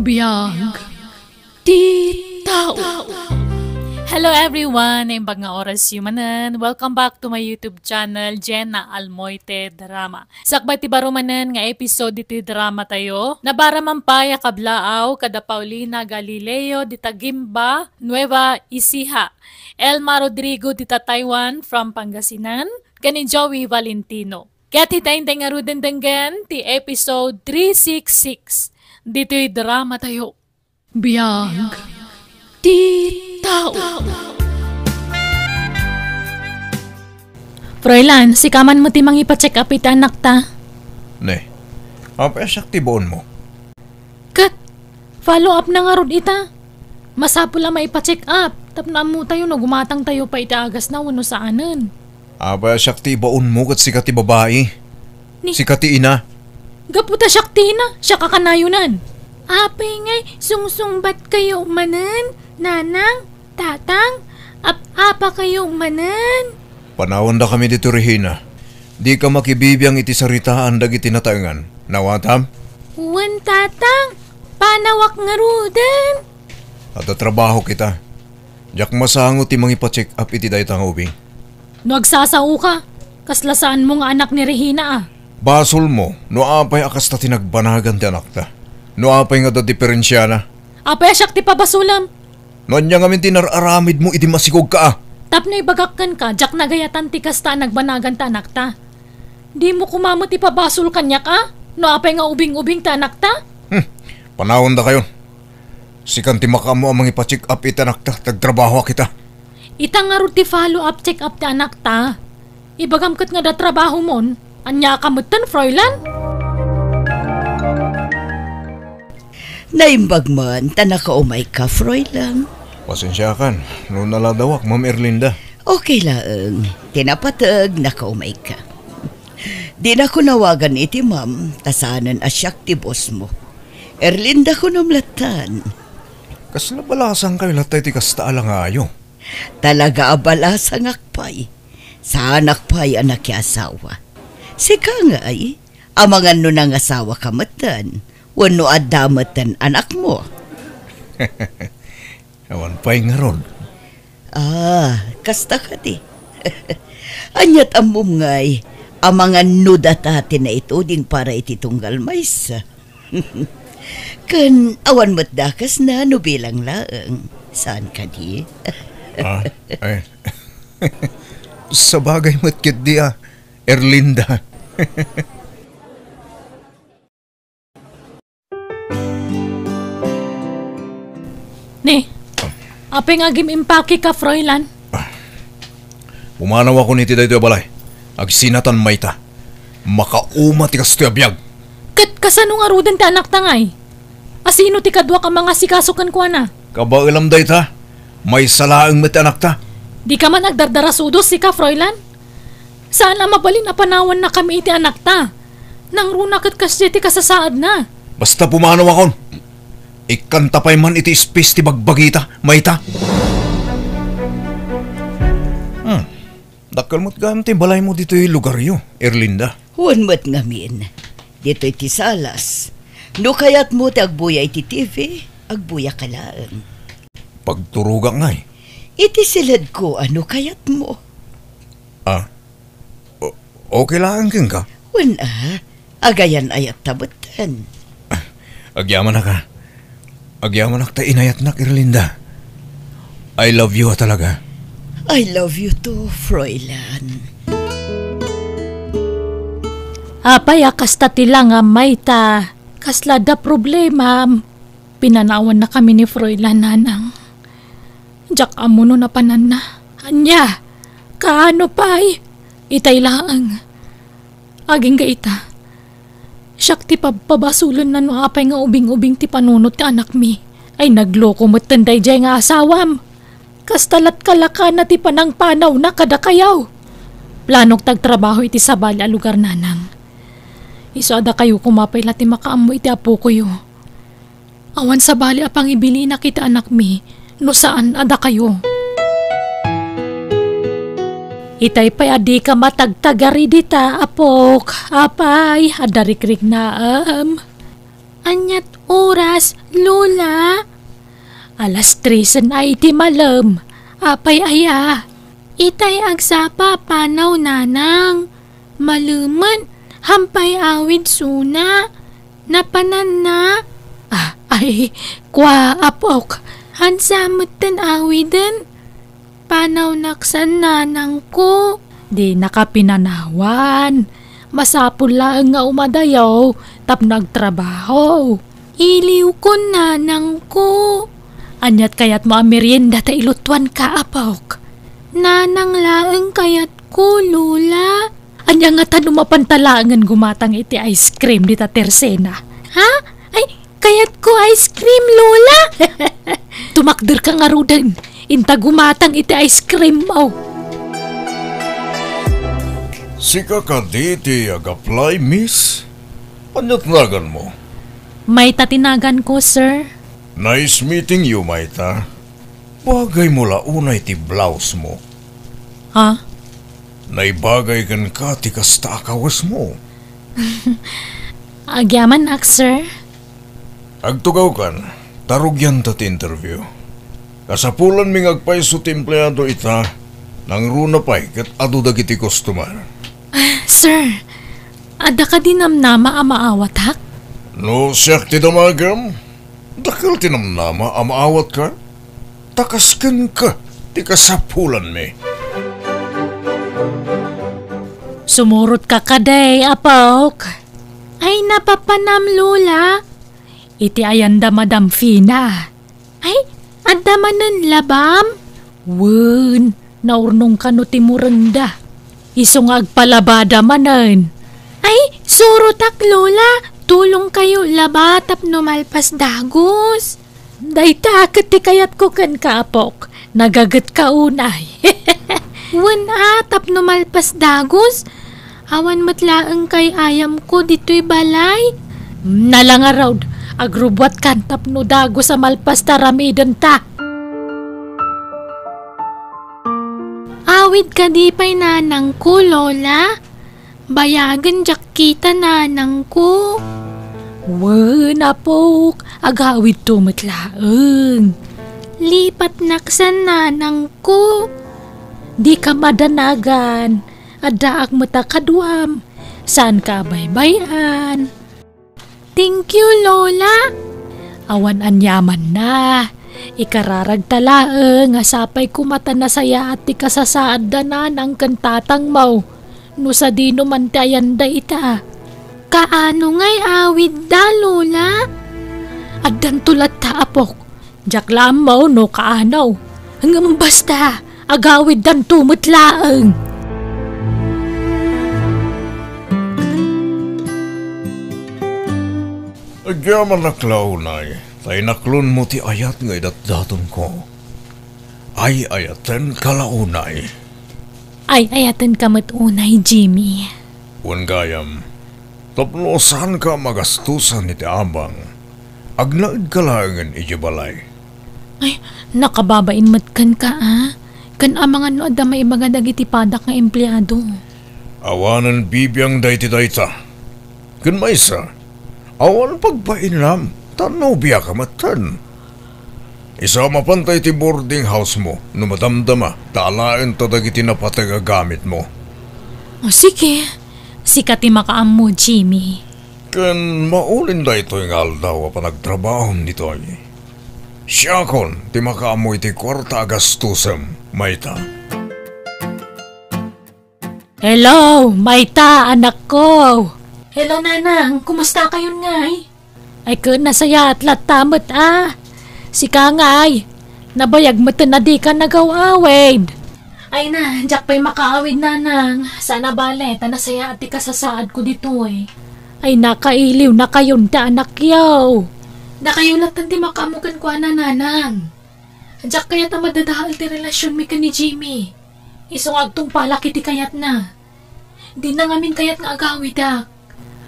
Biyag ti tao. Hello everyone! Naimbag nga oras yumanan. Welcome back to my YouTube channel, Jenna Almoite Drama. Sakbay ti barumanan nga episode iti drama tayo. Nabaraman pa ya kablaaw kada Paulina Galileo dita Gimba, Nueva Ecija. Elma Rodrigo dita Taiwan from Pangasinan. Kani Joey Valentino. Kaya titayntay nga ruden denggan ti episode 366. Dito'y drama tayo. Biyag ti tao. Froilan, si kaman mo timang ipacheck up iti anak ta. Ne, apa sakti boon mo? Kat, follow up na nga rod ita. Masapo lang maipacheck up. Tapna mo tayo na gumatang tayo pa iti agas na wano saanan. Apa sakti boon mo kat sikati babae? Sikati ina? Gaputa Shakti na, siya kakanayunan. Apay ngay, sungsungbat kayo manan, nanang, tatang, apa kayo manan. Panawon da kami dito Regina. Di ka makibibiyang iti saritaan dagiti nataengan. Nawatam? Wan tatang, panawak nga rudan. At trabaho kita. Jak masango ti mangipacheck up iti daytang ubing. Nagsasao ka, kaslasaan mo nga anak ni Regina ah. Basol mo, no apay akas ta tinagbanagan ti anak ta. No apay nga da diferensya na. Apay Shakti pa basulam. No anya nga min tinararamid mo iti masigog ka ah. Tap na ibagakkan ka, jak nagayatan ti kasta nagbanagan ta anak ta. Di mo kumamot ipabasol kanya ka? No apay nga ubing-ubing ta anak ta? Panahon da kayo. Sikan ti makamo ang mangipacheck up iti anak ta, tagtrabaho kita. Ita nga ro ti follow up check up ti anak ta. Ibagamkat nga da trabaho mon, anya kamutan Froilan? Naimbag man, tanakaumay ka, Froilan. Pasensya kan, no naladawak, Ma'am Erlinda. Okay lang, tinapatag, nakaumay ka. Di na ko nawagan iti ma'am, tasanan asyak ti boss mo. Erlinda ko namlatan. Kasla balasang kayo latay ti kasta alang ayo. Talaga abalasang akpay. Sa anakpay anak ki asawa. Sika nga ay, amangan no nang asawa kamatan. Wano adamatan anak mo. Awan pa'y nga ron. Kasta ka di. Anyat amom ngay, amangan nudatati na ito ding para ititunggal maysa. Kan awan mo't dakas na no bilang laang. Saan ka di? Sa bagay mo't kit di Erlinda. Ne, apay nga gimimpake ka Froilan. Pumanaw ako niti dayto balay. Agsinatan mayta. Makauma ti kastoy abiyag. Kat kasano nga rudan ti anak tangay? Asino ti kadwa ka mga sikasukan ko na? Kabailam dayta. May salaang met anak ta. Di ka man nagdardarasudos si ka Froilan? Saan na mabalin na panawan na kami iti anak ta? Nang runakat kasya ti kasasaad na. Basta pumanaw akon. Ikantapay man iti space ti bagbagita, mayta. Dakal mo't gam ti balay mo dito yung lugar yo, Erlinda. Huwag mo't ngamin. Dito iti salas. No kayat mo ti agbuya iti TV, agbuya ka lang. Pagturuga ngay. Iti silad ko, ano kayat mo? Okay lang king ka? Wala, agayan ayat tabutan. Agyaman na ka. Agyaman na ta inayat na, Erlinda. I love you talaga. I love you too, Froilan. Apay kasta tila nga mayta. Kasla da problema. Pinanawan na kami ni Froilan nanang. Jak amuno na panan na. Anya, kaano pa'y? Itay laang. Aging ga ita. Shakti pabasulan na no apay nga ubing-ubing ti panunot ka anak mi. Ay nagloko mo't tanday jay nga asawam. Kastalat kalaka na ti panang panaw na kada kayaw. Planong tagtrabaho iti sabala lugar nanang. Iso ada kayo kumapay lati makaamo iti apo ko yo. Awan sabali apang ibili na kita anak mi. No saan ada kayo. Itay pa'y adi ka matagtagari dita, apok. Apay, adarikrik na Anyat oras, Lola? Alas 3 na iti malam. Apay aya. Itay agsapa panaw nanang. Maluman, hampay awid suna. Napanan na. Ay, kwa apok. Hansamutan awiden. Panaw naksan nanang ko. Di nakapinanawan. Masapul lang nga umadayaw. Tap nagtrabaho. Iliw ko nanang ko. Anyat kayat mo merienda ta ilutuan ka apok. Nanang laeng kayat ko, Lola. Anya nga tanong mapantalangan gumatang iti ice cream dita Tersena. Ha? Ay, kayat ko ice cream, Lola. Tumakder ka nga rudan. Inta gumatang iti ice cream mo. Sika ka diti ag-apply, miss? Anyat nagan mo? May tatinagan ko, sir. Nice meeting you, Maita. Bagay mo launay ti blouse mo. Ha? Naibagay kan ka ti kasta akawas mo. Agyaman ak, sir. Agtugaw kan, tarugyan ta ti interview. Kasapulan ming agpaiso ti empleyado ita, nang runa pa'y kat adu dagiti customer. Sir, ada ka dinamnama amaawat hak? No, siyak ti damagam. Dakil tinamnama amaawat ka. Takaskan ka, ti kasapulan me. Sumurot ka kaday, apok. Ay, napapanam, Lola. Iti ayanda Madam Fina. Ay, adamanan labam? Wen, naurnong ka no timurenda. Isong agpalabada manan. Ay, surutak, Lola. Tulong kayo labatap numalpas dagos. Dayta ti kayat ko kan kaapok. Nagagat ka unay. Wan atap numalpas dagos. Awan matlaang kay ayam ko dito'y balay. Nalangaraw, agrubwat kantap no dagos sa malpas taramidan ta. Awid ka di pa'y nanang ko, Lola. Bayagan jak kita nanang ko. Wen, apok, agawid tumatlaeng. Lipat naksan nanang ko. Di ka madanagan, adaak matakadwam. Saan ka baybayan? Thank you, Lola. Awan anyaman na. Ikararag talaeng, asapay kumata na saya at ikasasaad da nanang kantatang mau. No sa dino man tayan da ita. Kaano ngay awid da, Lola? Addan tulat ta apok. Jak lamaw no kaanaw. Hanggang basta, agawid dan tumatlaeng. Agyaman na klaunay, tay naklon mo ti ayat ngay datdaton ko. Ay ayaten kalaunay. Ay ayatan ka matunay, Jimmy. Wan gayam, tapno saan ka magastusan iti abang? Agnaid ka langan iti balay. Ay, nakababain matkan ka, Kan amangan no adda may mga dagiti padak nga empleyado. Awanan bibiyang dayti dayta. Kan maysa, awan pagpainlam, tanaw biya ka matan. Isa mapantay ti boarding house mo, no madamdama, taalain ta dagiti napatagagamit mo. O sige, sikat ti makaam mo, Jimmy. Kan maulin da ito yung aldaw pa nagtrabahom nito ay. Siya kon, ti makaam mo iti kwarta agastusem, Maita. Hello, Maita, anak ko. Hello, nanang. Kumusta kayo ngay? Ay, nasaya at latamat, Si Kangay, nabayag mo na di ka nagawawid. Ay na, jak pa'y makaawid, nanang. Sana bale, tanasaya at ikasasaad ko dito Ay nakailiw na kayon ta anak yaw. Nakayulatan di makamukan ko nanang. Jak kaya ta madadahal ti relasyon mi ka ni Jimmy. Isong agtong palaki ti kayat na. Di na ngamin kayat nga agawid dak.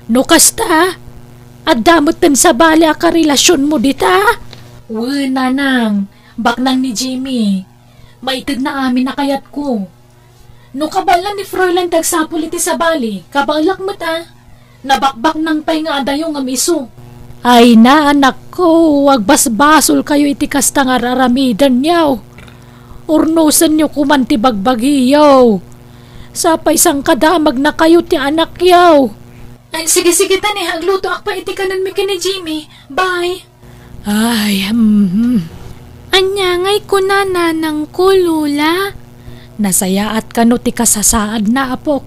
No kasta, at damutan sa bale ka relasyon mo dita. Uy, nanang, baknang ni Jimmy. Maitid na amin na kayat ko. No kabalan ni Froilan tagsapul iti sa bali, kabalak mo ta. Nabakbak ng pay nga adayo nga miso. Ay na anak ko, wag basbasol kayo iti kasta nga raramidan yaw. Urnusan nyo kuman ti bagbagiyaw. Sapay sang kadamag na kayo ti anak yaw. Ay, sige tani, agluto akpa iti kanan mi kini Jimmy. Bye. Ay, Anyangay ko na nanang ko, Lola. nasayaat ka no ti kasasaad na apok.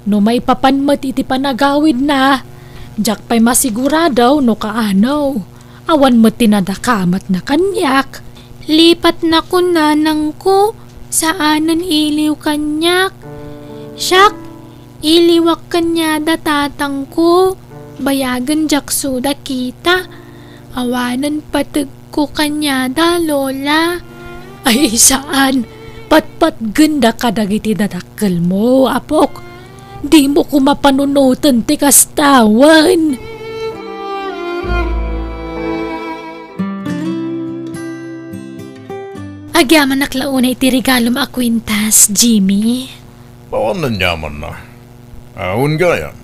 No may papanmat iti panagawid na. Jak pa'y masiguradaw no kaanaw. Awan mo tinadakamat na kanyak. Lipat na ko nanang ko. Saanan iliw kanyak. Siyak, iliwak kanyada tatang ko. Bayagan jak suda kita. Awanan patag ko kanyada, Lola. Ay saan? Patpat ganda kadagiti dadakkel mo, apok. Di mo ko mapanunutan ti kastawan. Agyaman naklauna iti regalo mo akwintas, Jimmy. Bawan na nyaman na. Aun gaya.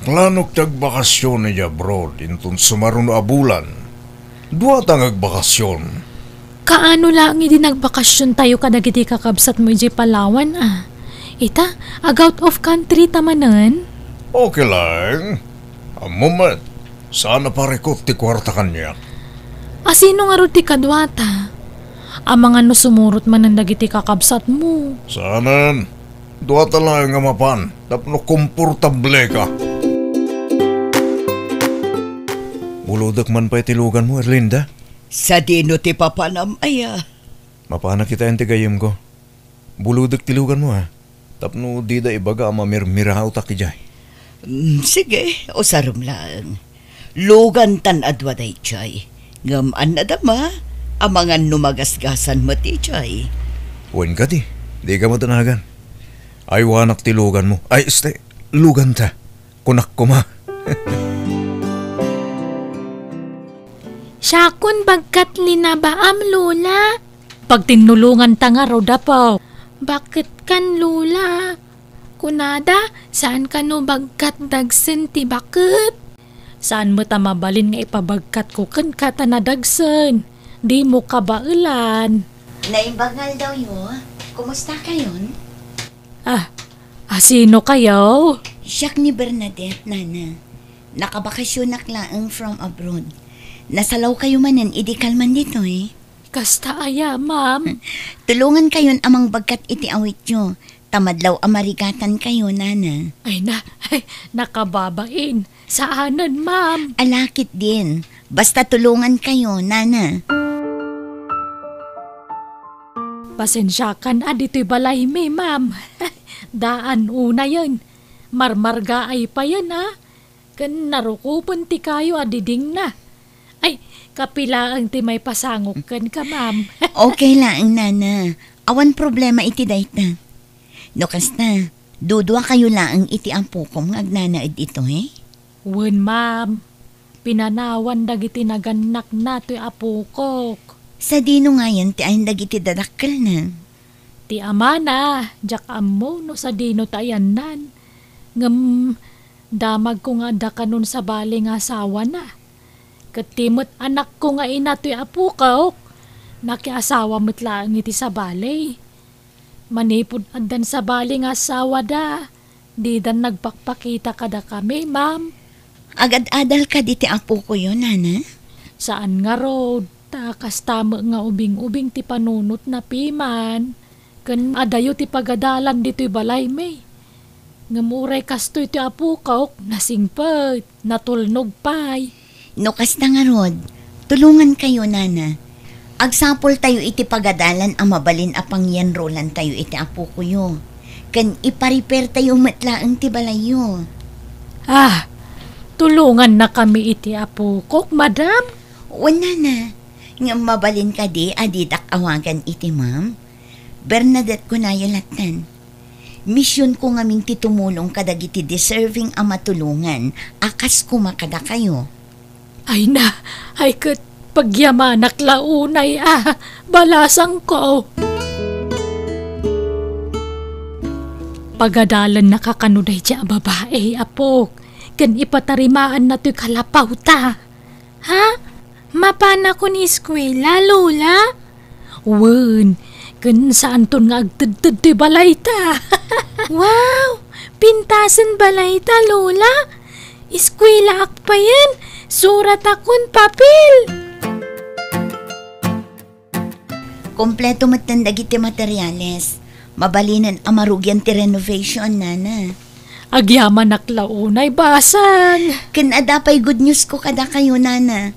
Planok tagbakasyon niya abroad intun sumaruno abulan. Dua tangag bakasyon. Kaano lang hindi nagbakasyon tayo kadagiti kakabsat mo iti Palawan ah. Ita, out of country tamanan? Okay lang. A moment. Sana parekot ti kwarta kanya. Asino nga ro ti kadwata? Ang mga no sumurot man ang dagiti kakabsat mo. Sanan. Dua talang nga mapan. Tapno komportable ka. Buludak man pa itilugan mo, Erlinda. Sa dino ti papanam aya. Mapana kita yung tigayim ko. Buludak tilugan mo ha. Tapno di da ibaga mamirmirahaw ta kijay. Sige, usarum lang. Lugan tan adwa day chay. Ngaman na dama, amangan numagasgasan mati chay. Huwin ka di ka matanagan. Ay wanak tilugan mo. Ay lugan ta. Kunak ko ma. Siyakon bagkat linabaam, Lola. Pag tinulungan ta nga ro dapaw. Bakit kan, Lola? Kunada, saan ka no bagkat dagsen ti bakit? Saan mo ta mabalin nga ipabagkat ko kan kata na dagsen? Di mo kabailan. Naimbangal daw yo. Kumusta kayon? Sino kayo? Siyak ni Bernadette, nana. Nakabakasyon naklaang from abroad. Nasalaw kayo manan, idikal man dito eh. Kasta aya, ma'am. Tulungan kayon amang bagkat iti awit nyo. Tamadlaw amarigatan kayo, nana. Ay nakababain. Saanan, ma'am? Alakit din. Basta tulungan kayo, nana. Pasensyakan dito'y balay may, ma'am. Daan una yun. Marmarga ay pa yan, ha? Kan narukupan ti kayo adiding na. Ay, kapila ang ti may pasangok kan ka, ma'am. Okay lang, nana. Awan problema iti dayta. No kasta, dudwa kayo lang iti ampukom agnanaid ito, eh? Wen, ma'am. Pinanawan dagiti naganak na to'y apukok. Sa dino nga yan, ti ayon dagiti dadakkel na. Ti ama na, jak amo no sa dino tayan nan. Damag ko nga da kanon sa bali nga asawa na. Katimot anak ko nga ina to'y apukok. Nakiasawa mo't lang iti sa bali. Manipod andan sa bali nga asawa da. Di dan nagpakpakita kada kami, ma'am. Agad-adal ka diti apo ko yun, nana? Saan nga road? Takas tama nga ubing-ubing ti panunot na piman. Kan adayo ti pagadalan dito'y balay may. Ngamuray kastoy ti apukok, nasingpet, natulnog pay. No kasta nga rod, tulungan kayo, nana. Agsapol tayo iti pagadalan ang mabalin apang yan rolan tayo iti apo ko yun. Kan ipariper tayo matlaang ti balayo. Tulungan na kami iti apukok, madam. Wala na. Nga mabalin ka di, adidak awagan iti ma'am. Bernadette ko na yalatan. Misyon ko ngaming titumulong kadagiti deserving ang matulungan. Akas kumakada kayo. Ay kat pagyamanak launay balasang ko. Pagadalan nakakanuday siya babae, apok. Kan ipatarimaan na to'y kalapaw ta. Ha? Mapana ko ni eskwela, Lola? Wen, kan saan ton nga agtad-tad to'y balay ta. Wow! Pintasan balay ta, Lola? Eskwela pa yan. Surat akon papel. Kompleto matanda giti materyales. Mabalinan amarugyan ti renovation, nana. Agyaman naklaunay basan. Kan adapay good news ko kada kayo, nana.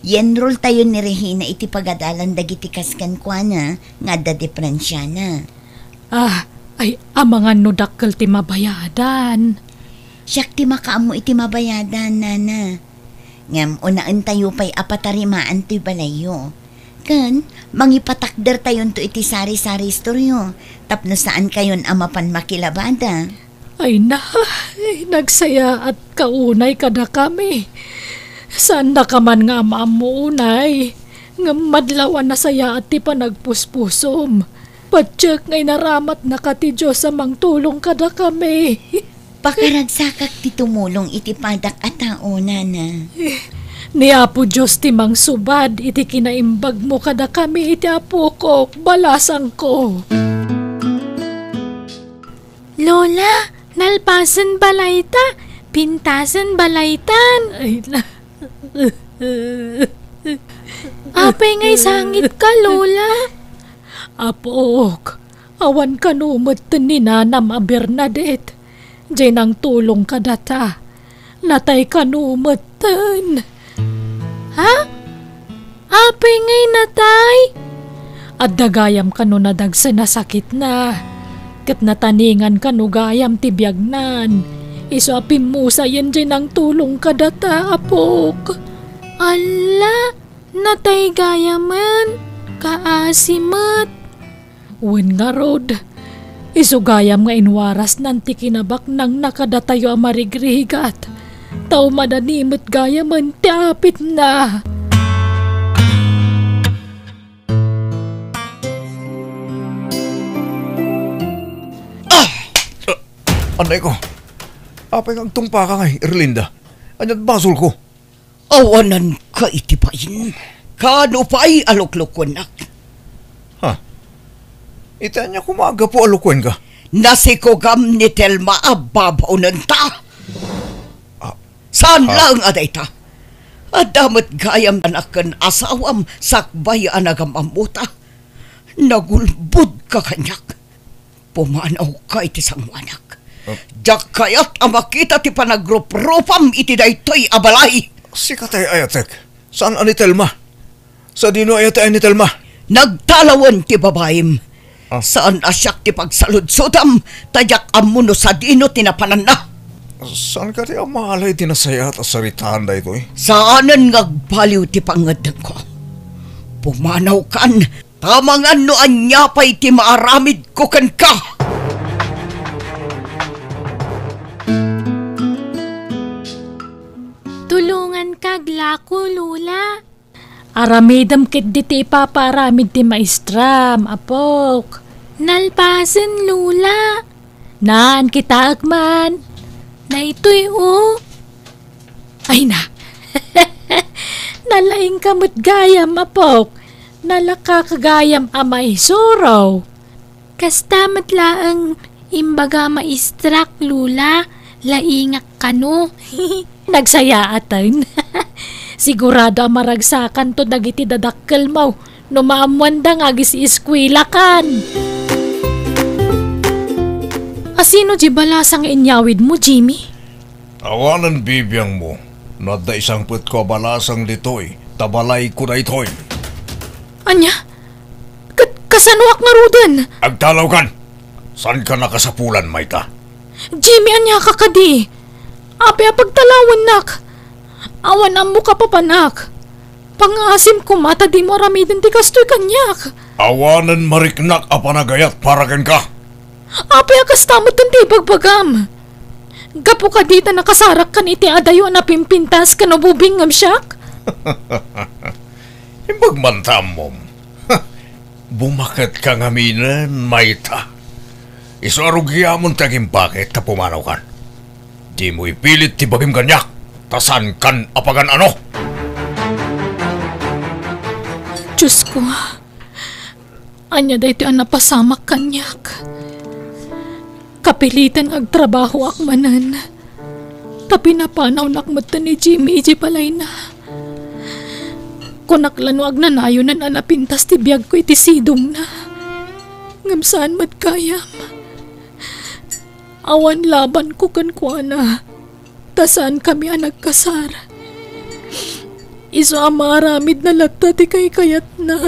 Yenrol tayo ni Regina iti pagadalan dagiti kaskan kwa na nga da diferensya na. Ay amangan no dakkel ti mabayadan. Siyak ti makaamo iti mabayadan, nana. Ngam unaan tayo pa'y apatarimaan to'y balayo. Kan, mangipatakder tayon to iti sari-sari istoryo. Tapno saan kayon amapan makilabada. Ay nagsaya at kaunay kada kami. Saan na ka man nga maamunay? Nga madlawan na saya at ti panagpuspusom. Patsyak ngay naramat na ka ti Diyos sa mangtulong kada kami. Pakaragsakak ti tumulong iti padak at tao, nana. Ni Apo Diyos ti mang subad iti kinaimbag mo kada kami iti apo ko, balasang ko. Lola, nalpasan balay ta. Pintasan balaytan. Ay na. Apay ngay sangit ka, Lola. Apok, awan kanumot ni Nanam a Bernadette. Diyan ang tulong ka data. Natay kanumot ten. Ha? Apay ngay natay? At dagayam kanu na dagsa na sakit na. Kat nataningan kanu gayam tibiyagnan. Iso apim mo sayan dyan ang tulong ka data, apok. Ala, natay gayaman. Kaasimat. Wen nga rod. Isugayam nga inwaras nanti kinabak nang nakadatayo ang marigrigat. Tao madanimot gayaman ti apit na. Anay ko. Apay kang tumpa ka ngay, Erlinda. Anyat basol ko. Awanan ka itipain. Kano pa'y aluklukon nak. Ha? Ita niya kumaga po alukwen ka. Nasikogam ni Telma ababaw ng ta. Saan lang aday ta? Adamat gayam anakan asawam sakbay anagam amuta. Nagulbud ka kanyak. Pumanaw ka iti sangwanak. Jak kayat amakita ti panagrup-rupam iti daytoy abalay. Sikatay ayatek. Saan ani Telma? Sa dino ayatay ni Telma? Nagtalawan ti babayim. Saan asyak ti pagsaludsudam, tadyak amuno sa dino tinapanan na. Saan ka ti amalay tinasaya at asaritaan da ito eh? Saanan ngagbaliw ti pangadang ko. Pumanaw kan, tamangan no anyapay ti maaramid ko kan ka. Tulungan kag lako, Lola. Aramidam kit di ti paparamid ti maestram, apok. Nalpasan, Lola. Naan kita agman. Na ito'y Ay na. Nalaing kamot gayam, apok. Nalakakagayam amay suraw. Kasta matlaang imbaga maistrak, Lola. Laingak kano. Nagsaya atan. Sigurado maragsakan to dagiti dadakkel mo. No maamwanda nga agis iskwila kan. Asino di balasang inyawid mo, Jimmy? Awanan bibiyang mo. Nadda isang put ko balasang ditoy. Tabalay ko na itoy. Anya? Kasanuak nga rudan? Agtalaw kan. San ka nakasapulan, Maita? Jimmy, anya ka kadi? Ape pagtalawan nak. Awan ang muka papanak. Pangasim ko mata di mo aramidin ti kastoy kanyak. Awanan mariknak apanagayat para ken ka. Ape kastamot ti bagbagam. Gapo ka dita nakasarak kan iti adayo na pimpintas ka no bubingam siyak. Imbagmantam mom. Bumakat ka ngaminan, Maita. Iso arugyamon taging bakit ka pumanaw kan. Di mo ipilit ti bagim kanyak. Tasan kan apagan ano? Diyos ko, anya da ito ang napasamak kanyak. Kapilitan agtrabaho akmanan. Tapi napanaw nakmatan ni Jimmy iji balay na. Kunaklano agnanayo na nanapintas ti biyag ko iti sidong na. Ngamsaan madkayam. Awan laban ko kankwana. Tasaan kami ang nagkasar. Iso ang maramid na lata ti kay kayat na.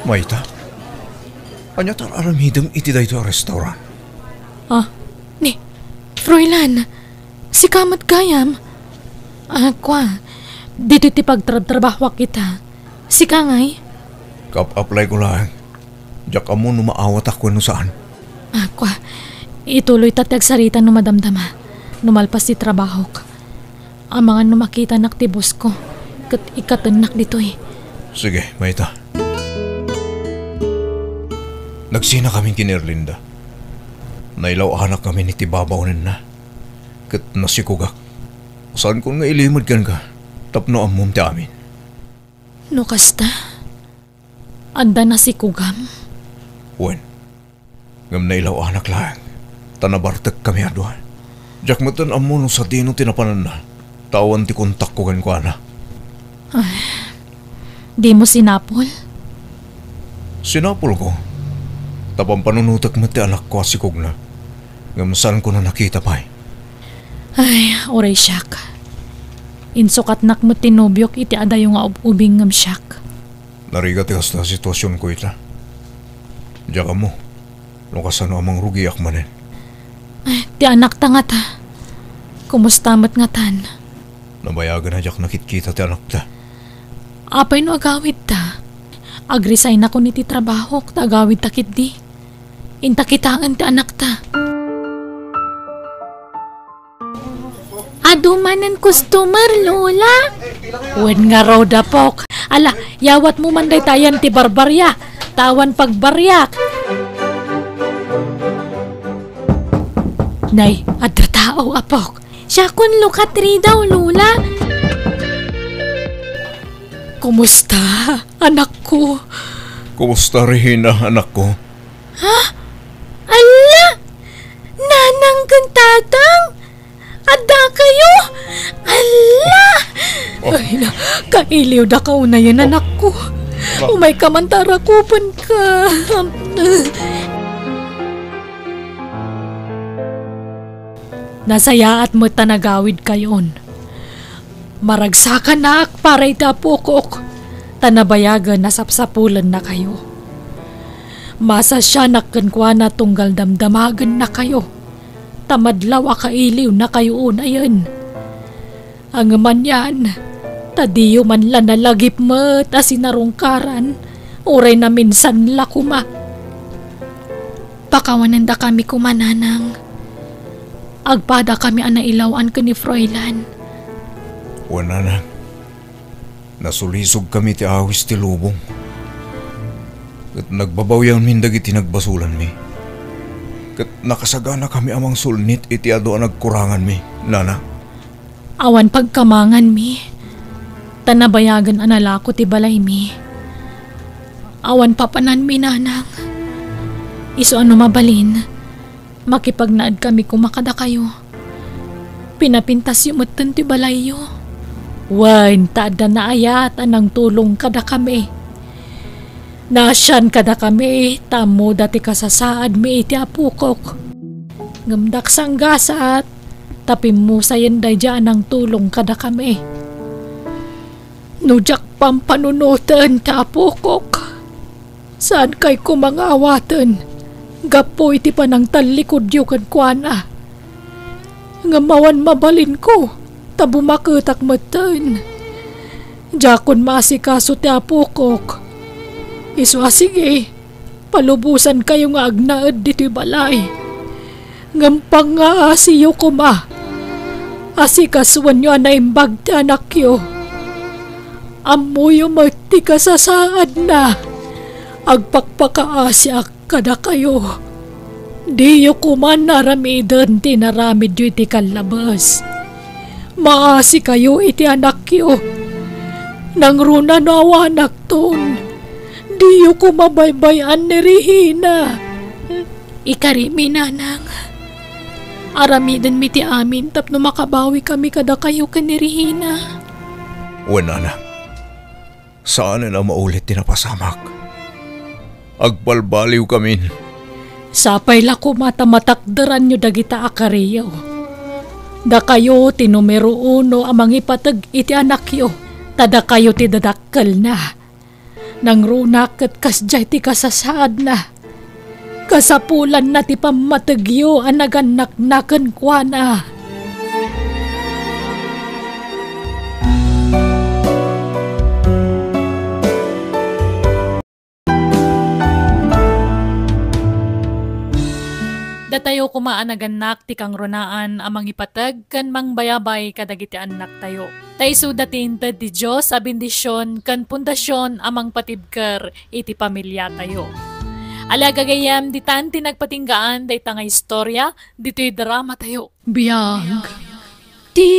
Mayta, anya aramidem iti dayto a restaurant. Ni, Froilan, si kamat kayam. Dito ti pagtrabaho kita. Si kangay? Kap-apply ko lang. Diyak amo numaawat ako no saan. Ituloy tatag sarita no madamdama. Numalpas ti trabaho ka. Ang mga numakita naktibos ko. Kat ikatanak dito eh. Sige, Mayta. Nagsina kaming kinerlinda. Nailaw anak kami ni Tibabaw na. Kat nasikugak. Saan ko nga ilimod kan ka? Tapno ang mum ti amin. No kasta? Anda na si Kugam? Wen. Ngam nailaw anak lang. Tanabartek kami adwa. Diyak matan ang muno sa dino tinapanan na. Tawan ti kontak ko kan ko ana. Di mo sinapol? Sinapol ko. Tapang panunutak mo ti anak ko asikog na. Ngam saan ko na nakita pa eh. Ay, oray siyak. Insukat nak mo tinubyok iti adayo nga ubing ngam siyak. Narigat ikas na sitwasyon ko ita. Diyak mo. Nukasano amang rugi akmanen. Ay, ti anak ta nga ta. Kumusta mat nga tan? Nabayagan na diyak nakitkita ti anak ta. Apay no agawid ta. Agresign ako ni ti trabaho ta agawid takit di. Intakitaan ti anak ta. Adumanan customer, Lola. Wen nga raw dapok. Ala, yawat mo man day tayan ti barbarya. Tawan pagbaryak. Nay, adda tao apok. Siya kun lukatri daw, Lola. Kumusta, anak ko? Kumusta Regina, anak ko? Ha? Ala! Nanang kantatang! Ada kayo! Ala! Ay na, kailiw da ka una yan, anak ko. Umay kamantara kupan ka. Nasaya at mo tanagawid kayon. Maragsakan na para itapukok. Tanabayagan na sapsapulan na kayo. Masa siya nakankwa na tunggal damdamagan na kayo. Tamadlaw kailiw na kayo unayan. Ang man yan, tadiyo man la nalagip mo ta sinarungkaran. Uray na minsan la kuma. Pakawanan da kami kumananang. Agpada kami anailawan ka ni Froilan. Wala na. Nasulisog kami ti awis ti lubong. At nagbabawyan min dagiti nagbasulan mi. Kat nakasagana kami amang sulnit iti ado ang nagkurangan mi, nana. Awan pagkamangan mi. Tanabayagan analako ti balay mi. Awan papanan mi nanang. Iso ano mabalin. Makipagnaad kami kumakada kayo. Pinapintas yung matan ti balay yo. Wain tada na ayat anang tulong kada kami. Nasyan kada kami, tamo dati kasasaad mi iti apukok. Ngamdak sang gasat, tapi mo sayan day dyan ang tulong kada kami. Nujak pampanunutan ta apukok. Saan kay kumangawatan? Gapo iti panang talikod yu kan kuana. Ngamawan mabalin ko, tabumakutak matan. Jakon maasikaso ti apukok. Iswa sige, palubusan kayo nga agnaad dito'y balay. Ngampang nga asiyo ko ma. Asikasuan nyo na imbag ti anak yo. Amuyo magti kasasaad na. Agpakpakaasya kada kayo. Diyo kuman naramidan tinaramid yu iti kalabas. Maasi kayo iti anak yu. Nang runa no awanak ton. Diyo kumabaybayan ni Rihina. Ikarimi nanang. Aramidan mi ti amin tapno makabawi kami kada kayo kanirihina. Wen anak, saan na maulit tinapasamak? Agbalbaliw kamin. Sapay la kumata-matakdaran nyo dagita akariyo. Da kayo ti numero 1 amang ipatag iti anak yo. Tada kayo ti dadakkel na. Nang runak ket kasjay ti kasasaad na. Kasapulan na ti pamatagyo ang naganak-nakan kwa na. Datayo kumaan naganak ti kang runaan amang ipatag kan mangbayabay kadagiti anak tayo. Tayso datin ti Diyos a bendisyon kan pundasyon amang patibker iti pamilya tayo. Alagagayam di tanti nagpatinggaan day nga istorya dito'y drama tayo. Biyag. Ti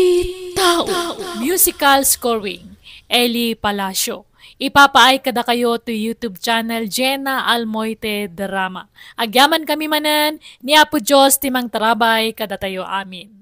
tao. Musical scoring Eli Palacio. Ipapaay kada kayo to YouTube channel Jenna Almoite Drama. Agyaman kami manan, ni Apo Diyos timang tarabay kada tayo amin.